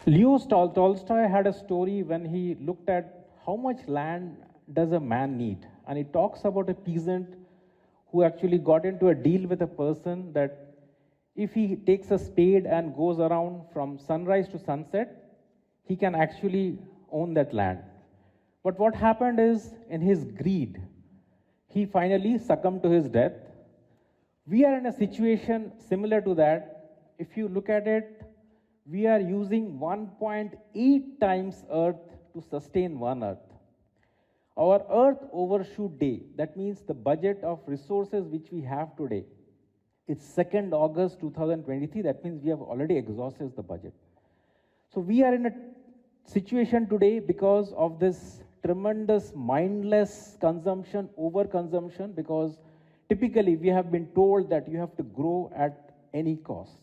Tolstoy had a story when he looked at how much land does a man need. And he talks about a peasant who actually got into a deal with a person that if he takes a spade and goes around from sunrise to sunset, he can actually own that land. But what happened is, in his greed, he finally succumbed to his death. We are in a situation similar to that. If you look at it, we are using 1.8 times Earth to sustain one Earth. Our Earth overshoot day, that means the budget of resources which we have today, it's 2nd August 2023, that means we have already exhausted the budget. So we are in a situation today because of this tremendous mindless consumption, overconsumption, because typically we have been told that you have to grow at any cost.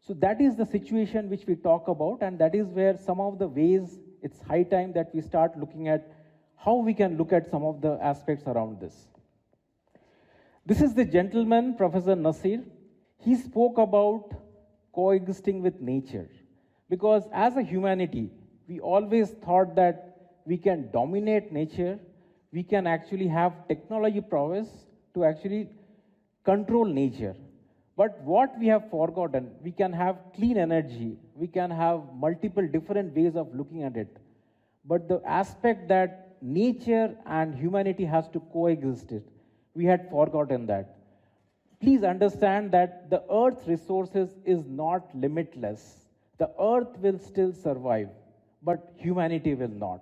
So that is the situation which we talk about, and that is where some of the ways it's high time that we start looking at how we can look at some of the aspects around this. This is the gentleman, Professor Nasir. He spoke about coexisting with nature, because as a humanity, we always thought that we can dominate nature, we can actually have technology prowess to actually control nature. But what we have forgotten, we can have clean energy, we can have multiple different ways of looking at it. But the aspect that nature and humanity has to coexist, we had forgotten that. Please understand that the Earth's resources is not limitless. The Earth will still survive, but humanity will not.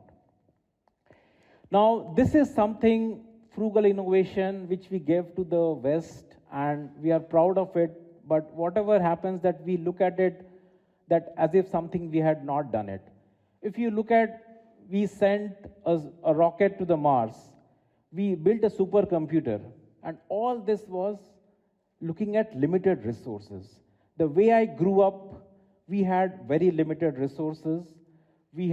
Now, this is something, frugal innovation, which we gave to the West, and we are proud of it, but whatever happens that we look at it that as if something we had not done it. If you look at, we sent a rocket to the Mars, we built a supercomputer, and all this was looking at limited resources. The way I grew up, we had very limited resources. We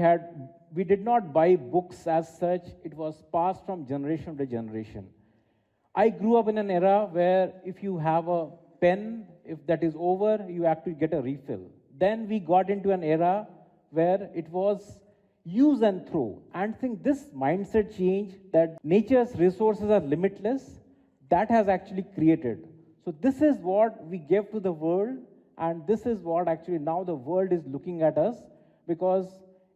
did not buy books as such, it was passed from generation to generation. I grew up in an era where if you have a pen, if that is over, you have to get a refill. Then we got into an era where it was use and throw. And I think this mindset change that nature's resources are limitless, that has actually created. So this is what we gave to the world, and this is what actually now the world is looking at us, because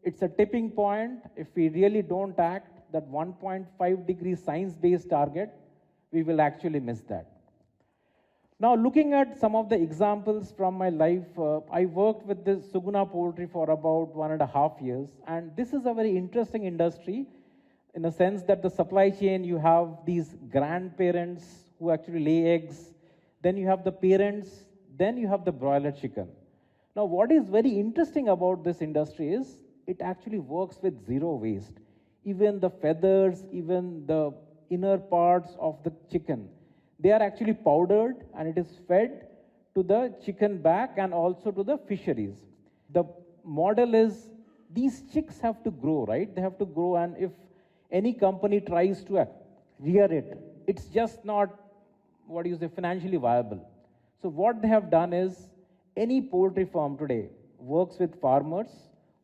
it's a tipping point. If we really don't act, that 1.5 degree science-based target, we will actually miss that. Now, looking at some of the examples from my life, I worked with this Suguna poultry for about 1.5 years, and this is a very interesting industry in the sense that the supply chain, you have these grandparents who actually lay eggs, then you have the parents, then you have the broiler chicken. Now, what is very interesting about this industry is it actually works with zero waste. Even the feathers, even the inner parts of the chicken, they are actually powdered and it is fed to the chicken back and also to the fisheries. The model is these chicks have to grow, right? They have to grow, and if any company tries to rear it, it's just not, financially viable. So what they have done is, any poultry farm today works with farmers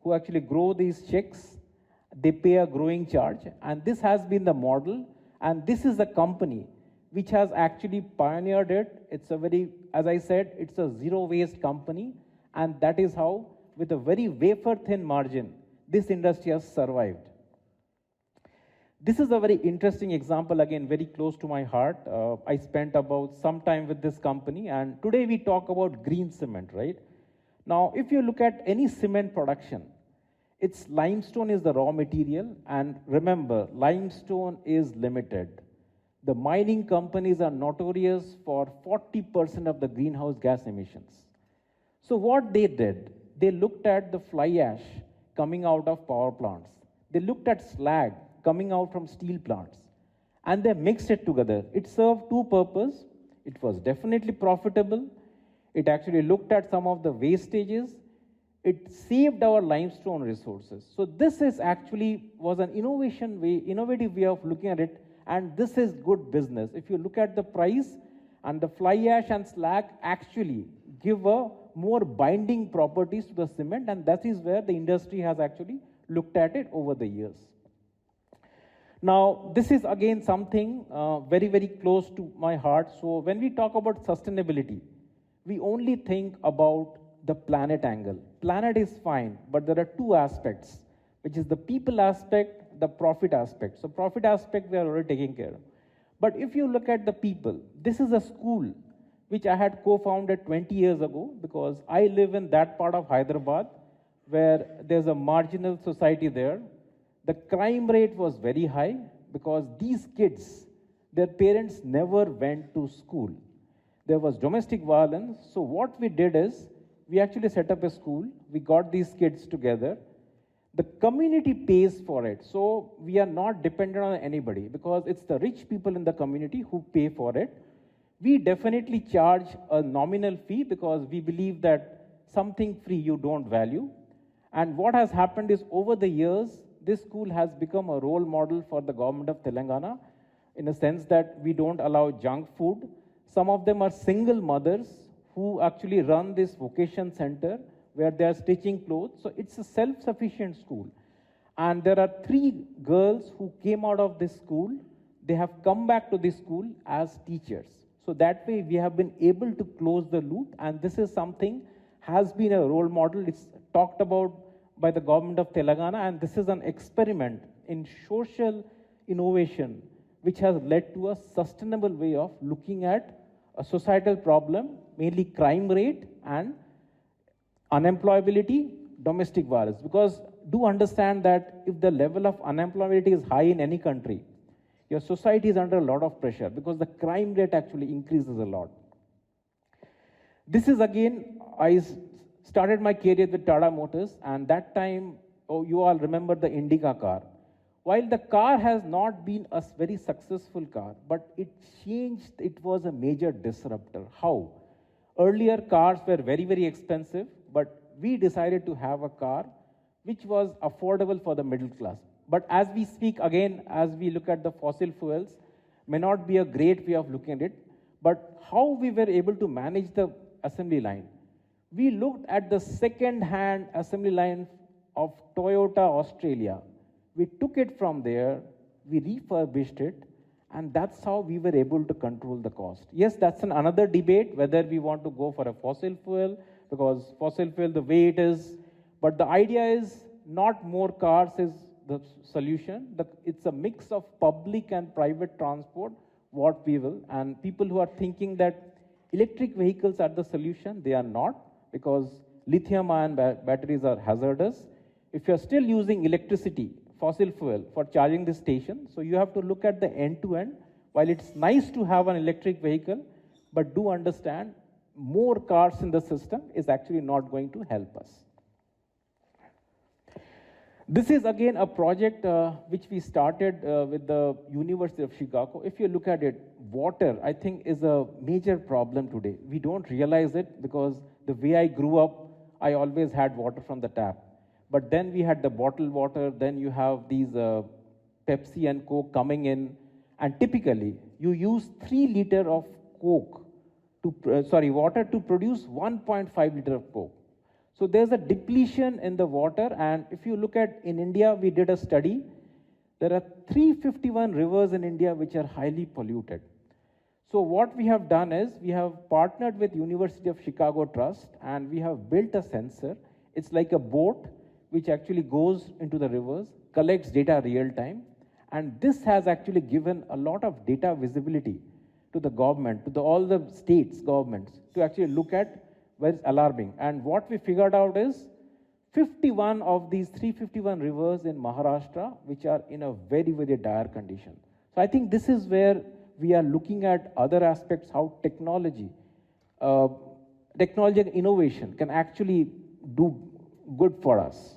who actually grow these chicks. They pay a growing charge, and this has been the model, and this is the company which has actually pioneered it. It's a very, as I said, it's a zero waste company, and that is how, with a very wafer thin margin, this industry has survived. This is a very interesting example, again, very close to my heart. I spent about some time with this company, and today we talk about green cement, right? Now, if you look at any cement production, its limestone is the raw material, and remember, limestone is limited. The mining companies are notorious for 40% of the greenhouse gas emissions. So what they did, they looked at the fly ash coming out of power plants. They looked at slag coming out from steel plants, and they mixed it together. It served two purposes. It was definitely profitable. It actually looked at some of the wastages. It saved our limestone resources. So this is actually was an innovative way of looking at it, and this is good business. If you look at the price, and the fly ash and slag actually give a more binding properties to the cement, and that is where the industry has actually looked at it over the years. Now, this is again something very, very close to my heart. So when we talk about sustainability, we only think about the planet angle. Planet is fine, but there are two aspects, which is the people aspect, the profit aspect. So profit aspect, we are already taking care of. But if you look at the people, this is a school which I had co-founded 20 years ago, because I live in that part of Hyderabad where there's a marginal society there. The crime rate was very high because these kids, their parents never went to school. There was domestic violence. So what we did is, we actually set up a school. We got these kids together. The community pays for it. So we are not dependent on anybody, because it's the rich people in the community who pay for it. We definitely charge a nominal fee because we believe that something free you don't value. And what has happened is, over the years, this school has become a role model for the government of Telangana, in a sense that we don't allow junk food. Some of them are single mothers who actually run this vocation center where they are stitching clothes. So it's a self-sufficient school. And there are 3 girls who came out of this school. They have come back to this school as teachers. So that way we have been able to close the loop, and this is something has been a role model. It's talked about by the government of Telangana, and this is an experiment in social innovation which has led to a sustainable way of looking at a societal problem, mainly crime rate and unemployability, domestic violence. Because do understand that if the level of unemployability is high in any country, your society is under a lot of pressure because the crime rate actually increases a lot. This is again, I started my career with Tata Motors, and that time, you all remember the Indica car. While the car has not been a very successful car, but it changed, it was a major disruptor. How? Earlier cars were very, very expensive, but we decided to have a car which was affordable for the middle class. But as we speak, again, as we look at the fossil fuels, may not be a great way of looking at it, but how we were able to manage the assembly line. We looked at the second-hand assembly line of Toyota Australia. We took it from there, we refurbished it, and that's how we were able to control the cost. Yes, that's another debate, whether we want to go for a fossil fuel, because fossil fuel, the way it is, but the idea is not more cars is the solution. It's a mix of public and private transport, what we will, and people who are thinking that electric vehicles are the solution, they are not, because lithium-ion batteries are hazardous. If you're still using electricity, fossil fuel, for charging the station, so you have to look at the end-to-end. While it's nice to have an electric vehicle, but do understand, more cars in the system is actually not going to help us. This is again a project which we started with the University of Chicago. If you look at it, water, I think, is a major problem today. We don't realize it because the way I grew up, I always had water from the tap. But then we had the bottled water, then you have these Pepsi and Coke coming in, and typically you use 3 liters of water to produce 1.5 liters of Coke. So there's a depletion in the water, and if you look at, in India, we did a study, there are 351 rivers in India which are highly polluted. So what we have done is, we have partnered with University of Chicago Trust, and we have built a sensor. It's like a boat which actually goes into the rivers, collects data real time, and this has actually given a lot of data visibility to the government, to all the states governments, to actually look at where it's alarming. And what we figured out is 51 of these 351 rivers in Maharashtra, which are in a very, very dire condition. So I think this is where we are looking at other aspects, how technology and innovation can actually do good for us.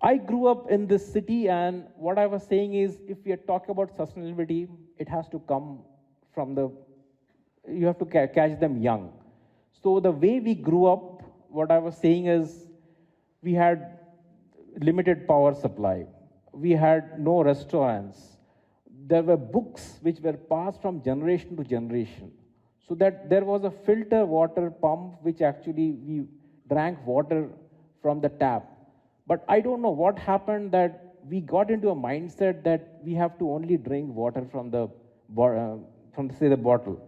I grew up in this city, and what I was saying is, if we are talking about sustainability, it has to come from you have to catch them young. So the way we grew up, what I was saying is, we had limited power supply. We had no restaurants. There were books which were passed from generation to generation. So that there was a filter water pump which actually we drank water from the tap. But I don't know what happened that we got into a mindset that we have to only drink water from the say the bottle.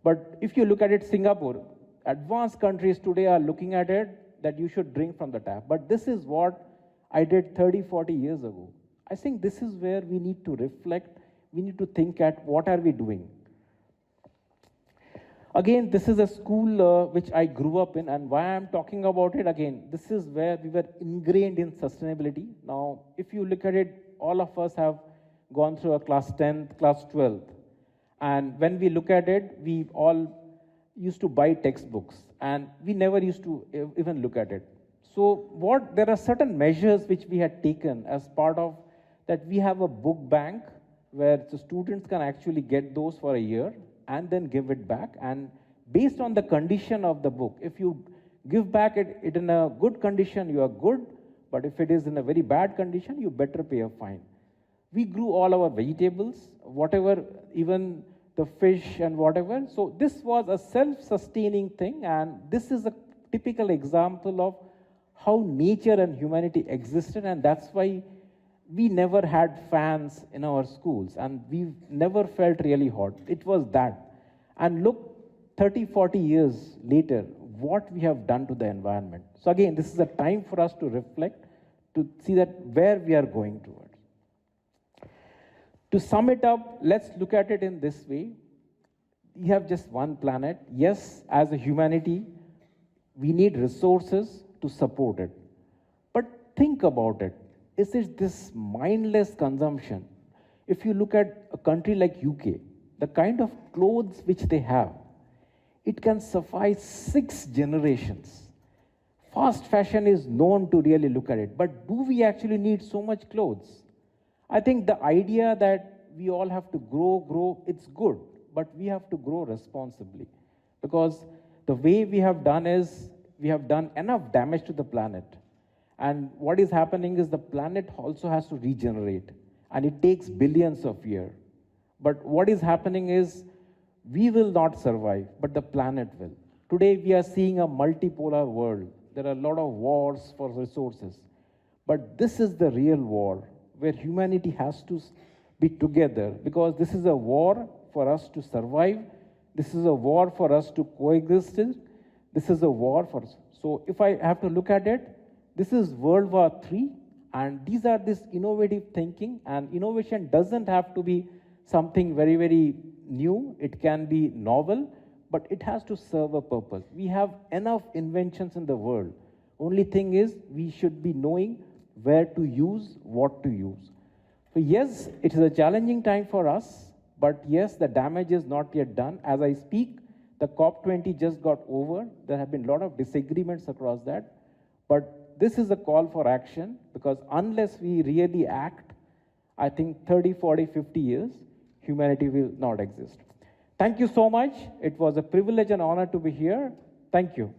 But if you look at it, Singapore, advanced countries today are looking at it that you should drink from the tap. But this is what I did 30, 40 years ago. I think this is where we need to reflect. We need to think at what are we doing. Again, this is a school which I grew up in, and why I'm talking about it again, this is where we were ingrained in sustainability. Now, if you look at it, all of us have gone through a class 10th, class 12th. And when we look at it, we all used to buy textbooks, and we never used to even look at it. So there are certain measures which we had taken as part of that. We have a book bank where the students can actually get those for a year and then give it back. And based on the condition of the book, if you give back it in a good condition, you are good. But if it is in a very bad condition, you better pay a fine. We grew all our vegetables, whatever, even the fish and whatever. So this was a self-sustaining thing. And this is a typical example of how nature and humanity existed. And that's why we never had fans in our schools, and we never felt really hot. It was that. And look, 30, 40 years later, what we have done to the environment. So again, this is a time for us to reflect, to see that where we are going towards. To sum it up, let's look at it in this way. We have just one planet. Yes, as a humanity, we need resources to support it. But think about it. Is it this mindless consumption? If you look at a country like UK, the kind of clothes which they have, it can suffice 6 generations. Fast fashion is known to really look at it, but do we actually need so much clothes? I think the idea that we all have to grow, it's good, but we have to grow responsibly. Because the way we have done is, we have done enough damage to the planet. And what is happening is the planet also has to regenerate, and it takes billions of years. But what is happening is we will not survive, but the planet will. Today we are seeing a multipolar world. There are a lot of wars for resources. But this is the real war where humanity has to be together, because this is a war for us to survive. This is a war for us to coexist. This is a war for us. So if I have to look at it, this is World War III, and these are this innovative thinking, and innovation doesn't have to be something very, very new. It can be novel, but it has to serve a purpose. We have enough inventions in the world. Only thing is, we should be knowing where to use, what to use. So yes, it is a challenging time for us, but yes, the damage is not yet done. As I speak, the COP20 just got over. There have been a lot of disagreements across that, but this is a call for action, because unless we really act, I think 30, 40, 50 years, humanity will not exist. Thank you so much. It was a privilege and honor to be here. Thank you.